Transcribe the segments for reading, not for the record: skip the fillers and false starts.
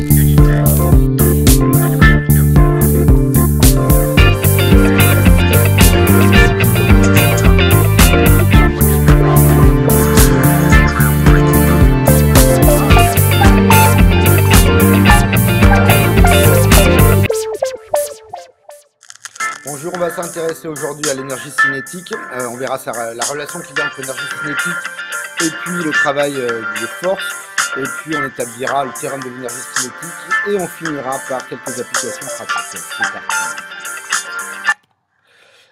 Bonjour, on va s'intéresser aujourd'hui à l'énergie cinétique. On verra la relation qu'il y a entre l'énergie cinétique et puis le travail des forces. Et puis on établira le théorème de l'énergie cinétique et on finira par quelques applications pratiques. C'est parti.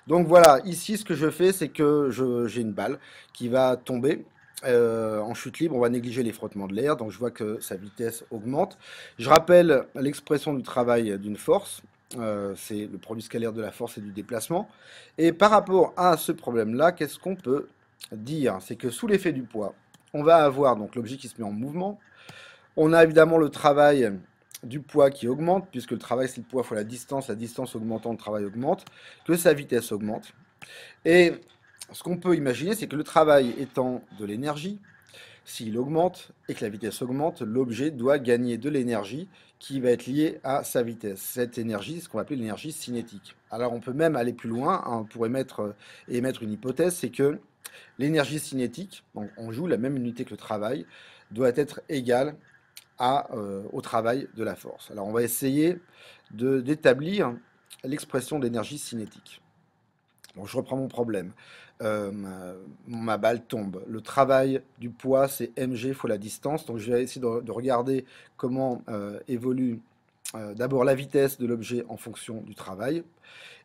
Donc voilà, ici ce que je fais, c'est que j'ai une balle qui va tomber en chute libre. On va négliger les frottements de l'air, donc je vois que sa vitesse augmente. Je rappelle l'expression du travail d'une force. C'est le produit scalaire de la force et du déplacement. Et par rapport à ce problème-là, qu'est-ce qu'on peut dire? C'est que sous l'effet du poids, on va avoir donc l'objet qui se met en mouvement. On a évidemment le travail du poids qui augmente, puisque le travail c'est le poids fois la distance augmentant, le travail augmente, que sa vitesse augmente. Et ce qu'on peut imaginer, c'est que le travail étant de l'énergie, s'il augmente et que la vitesse augmente, l'objet doit gagner de l'énergie qui va être liée à sa vitesse. Cette énergie, c'est ce qu'on va appeler l'énergie cinétique. Alors on peut même aller plus loin pour émettre une hypothèse, c'est que l'énergie cinétique, donc on joue la même unité que le travail, doit être égale au travail de la force. Alors on va essayer d'établir l'expression d'énergie cinétique. Bon, je reprends mon problème. Ma balle tombe. Le travail du poids, c'est mg fois la distance. Donc je vais essayer de regarder comment évolue d'abord la vitesse de l'objet en fonction du travail.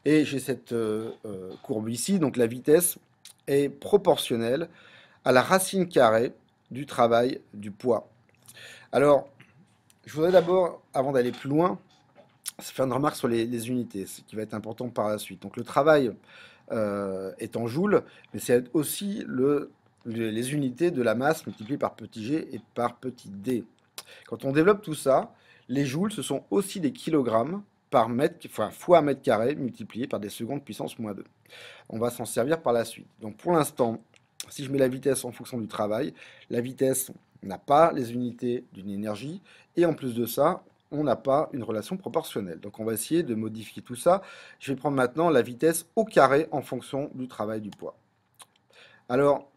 Et j'ai cette courbe ici. Donc la vitesse est proportionnelle à la racine carrée du travail du poids. Alors, je voudrais d'abord, avant d'aller plus loin, faire une remarque sur les unités, ce qui va être important par la suite. Donc le travail est en joules, mais c'est aussi les unités de la masse multipliées par petit g et par petit d. Quand on développe tout ça, les joules, ce sont aussi des kilogrammes par mètre, enfin, fois mètre carré multiplié par des secondes puissance moins 2. On va s'en servir par la suite. Donc pour l'instant, si je mets la vitesse en fonction du travail, la vitesse n'a pas les unités d'une énergie, et en plus de ça, on n'a pas une relation proportionnelle. Donc on va essayer de modifier tout ça. Je vais prendre maintenant la vitesse au carré en fonction du travail du poids. Alors,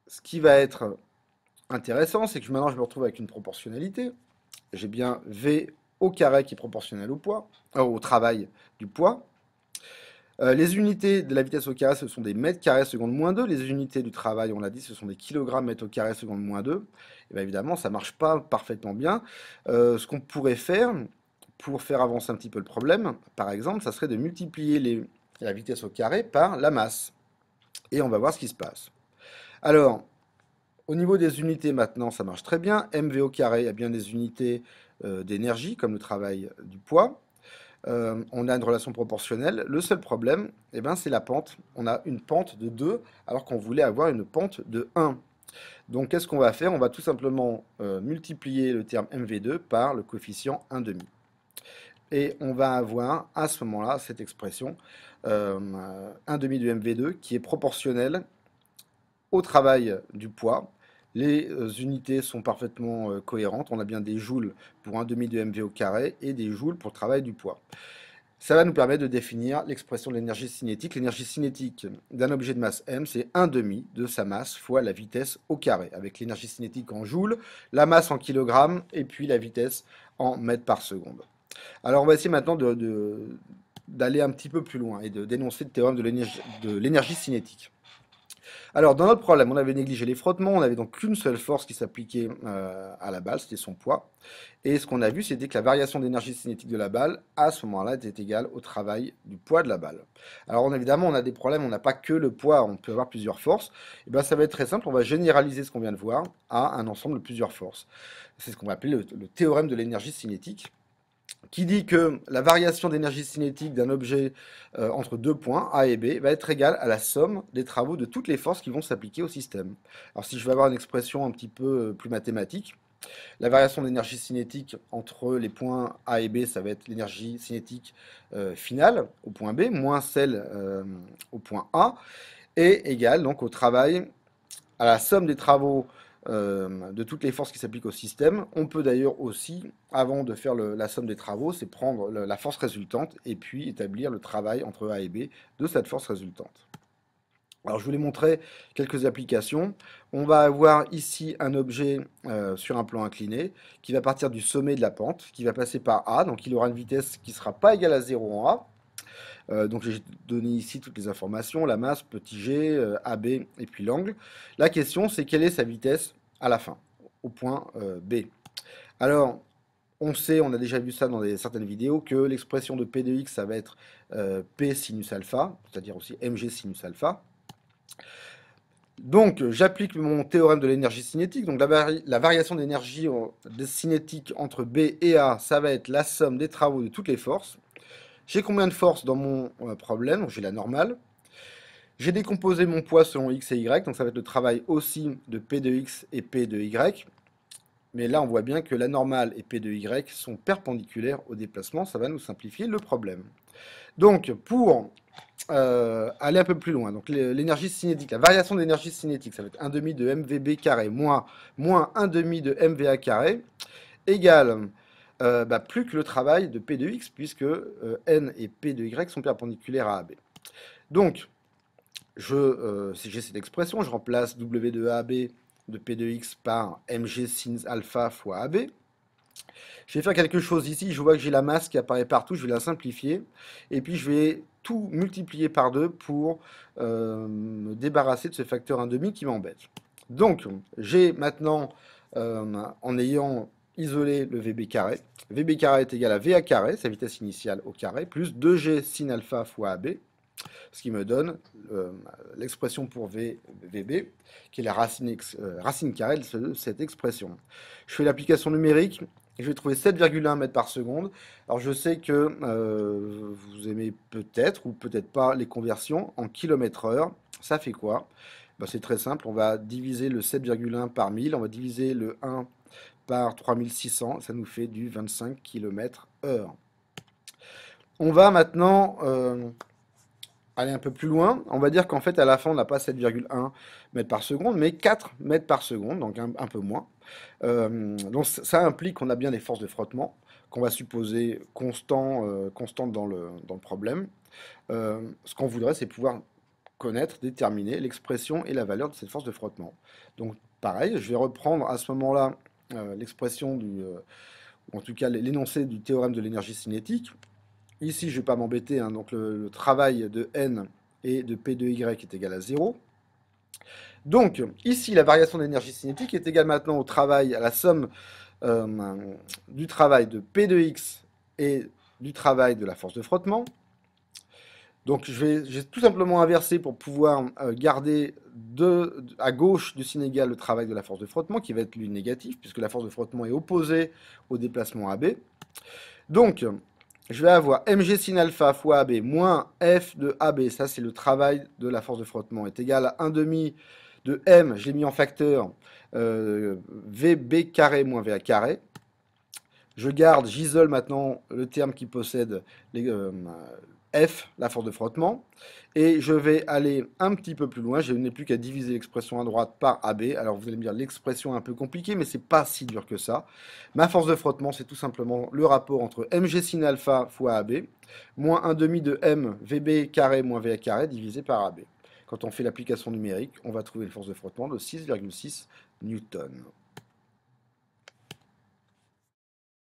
ce qui va être intéressant, c'est que maintenant je me retrouve avec une proportionnalité. J'ai bien V au carré qui est proportionnel au poids, au travail du poids. Les unités de la vitesse au carré, ce sont des mètres carrés seconde moins 2. Les unités du travail, on l'a dit, ce sont des kilogrammes mètres au carré seconde moins 2. Et bien évidemment, ça ne marche pas parfaitement bien. Ce qu'on pourrait faire, pour faire avancer un petit peu le problème, par exemple, ça serait de multiplier la vitesse au carré par la masse. Et on va voir ce qui se passe. Alors, au niveau des unités maintenant, ça marche très bien. mv au carré a bien des unités d'énergie, comme le travail du poids. On a une relation proportionnelle. Le seul problème, eh ben, c'est la pente. On a une pente de 2 alors qu'on voulait avoir une pente de 1. Donc qu'est-ce qu'on va faire? On va tout simplement multiplier le terme mv2 par le coefficient 1,5. Et on va avoir à ce moment-là cette expression 1,5 de mv2 qui est proportionnelle au travail du poids. Les unités sont parfaitement cohérentes. On a bien des joules pour 1,5 de mv au carré et des joules pour le travail du poids. Ça va nous permettre de définir l'expression de l'énergie cinétique. L'énergie cinétique d'un objet de masse m, c'est 1,5 de sa masse fois la vitesse au carré, avec l'énergie cinétique en joules, la masse en kilogrammes et puis la vitesse en mètres par seconde. Alors on va essayer maintenant d'aller un petit peu plus loin et de dénoncer le théorème de l'énergie cinétique. Alors, dans notre problème, on avait négligé les frottements, on n'avait donc qu'une seule force qui s'appliquait à la balle, c'était son poids. Et ce qu'on a vu, c'était que la variation d'énergie cinétique de la balle, à ce moment-là, était égale au travail du poids de la balle. Alors, évidemment, on a des problèmes, on n'a pas que le poids, on peut avoir plusieurs forces. Et bien, ça va être très simple, on va généraliser ce qu'on vient de voir à un ensemble de plusieurs forces. C'est ce qu'on va appeler le théorème de l'énergie cinétique, qui dit que la variation d'énergie cinétique d'un objet entre deux points, A et B, va être égale à la somme des travaux de toutes les forces qui vont s'appliquer au système. Alors si je veux avoir une expression un petit peu plus mathématique, la variation d'énergie cinétique entre les points A et B, ça va être l'énergie cinétique finale au point B, moins celle au point A, et égale donc au travail, à la somme des travaux de toutes les forces qui s'appliquent au système. On peut d'ailleurs aussi, avant de faire la somme des travaux, c'est prendre la force résultante et puis établir le travail entre A et B de cette force résultante. Alors je voulais montrer quelques applications. On va avoir ici un objet sur un plan incliné qui va partir du sommet de la pente, qui va passer par A, donc il aura une vitesse qui ne sera pas égale à 0 en A. Donc j'ai donné ici toutes les informations, la masse, petit g, AB et puis l'angle. La question c'est quelle est sa vitesse à la fin, au point B. Alors on sait, on a déjà vu ça dans certaines vidéos, que l'expression de P de x ça va être P sinus alpha, c'est-à-dire aussi mg sinus alpha. Donc, j'applique mon théorème de l'énergie cinétique. Donc, la variation d'énergie cinétique entre B et A, ça va être la somme des travaux de toutes les forces. J'ai combien de forces dans mon problème? Donc, j'ai la normale. J'ai décomposé mon poids selon X et Y. Donc, ça va être le travail aussi de P de X et P de Y. Mais là, on voit bien que la normale et P de Y sont perpendiculaires au déplacement. Ça va nous simplifier le problème. Donc, pour aller un peu plus loin. Donc l'énergie cinétique, la variation d'énergie cinétique, ça va être 1 demi de mvb carré moins 1 demi de mva carré égale plus que le travail de P de x, puisque n et P de y sont perpendiculaires à AB. Donc, si j'ai cette expression, je remplace W de AB de P de x par mg sin alpha fois AB. Je vais faire quelque chose ici, je vois que j'ai la masse qui apparaît partout, je vais la simplifier, et puis je vais tout multiplier par 2 pour me débarrasser de ce facteur 1,5 qui m'embête. Donc, j'ai maintenant, en ayant isolé le VB carré est égal à VA carré, sa vitesse initiale au carré, plus 2G sin alpha fois AB, ce qui me donne l'expression pour VB, qui est la racine carrée de cette expression. Je fais l'application numérique, et je vais trouver 7,1 mètres par seconde. Alors je sais que vous aimez peut-être ou peut-être pas les conversions en kilomètres heure. Ça fait quoi? C'est très simple, on va diviser le 7,1 par 1000, on va diviser le 1 par 3600, ça nous fait du 25 km heure. On va maintenant aller un peu plus loin. On va dire qu'en fait à la fin on n'a pas 7,1 mètres par seconde, mais 4 mètres par seconde, donc un peu moins. Donc ça implique qu'on a bien des forces de frottement, qu'on va supposer constantes dans le problème. Ce qu'on voudrait, c'est pouvoir connaître, déterminer l'expression et la valeur de cette force de frottement. Donc pareil, je vais reprendre à ce moment-là l'expression ou en tout cas l'énoncé du théorème de l'énergie cinétique. Ici, je ne vais pas m'embêter, hein, donc le travail de N et de P de Y est égal à 0. Donc, ici, la variation d'énergie cinétique est égale maintenant au travail, à la somme du travail de P de X et du travail de la force de frottement. Donc, j'ai tout simplement inversé pour pouvoir garder à gauche du signe égal le travail de la force de frottement, qui va être lui négatif, puisque la force de frottement est opposée au déplacement AB. Donc, je vais avoir mg sin alpha fois AB moins f de AB, ça c'est le travail de la force de frottement, est égal à 1,5 de m, je l'ai mis en facteur, VB carré moins VA carré. J'isole maintenant le terme qui possède F, la force de frottement, et je vais aller un petit peu plus loin, je n'ai plus qu'à diviser l'expression à droite par AB, alors vous allez me dire l'expression est un peu compliquée, mais c'est pas si dur que ça. Ma force de frottement, c'est tout simplement le rapport entre mg sin alpha fois AB, moins 1,5 de m VB carré moins VA carré divisé par AB. Quand on fait l'application numérique, on va trouver une force de frottement de 6,6 newtons.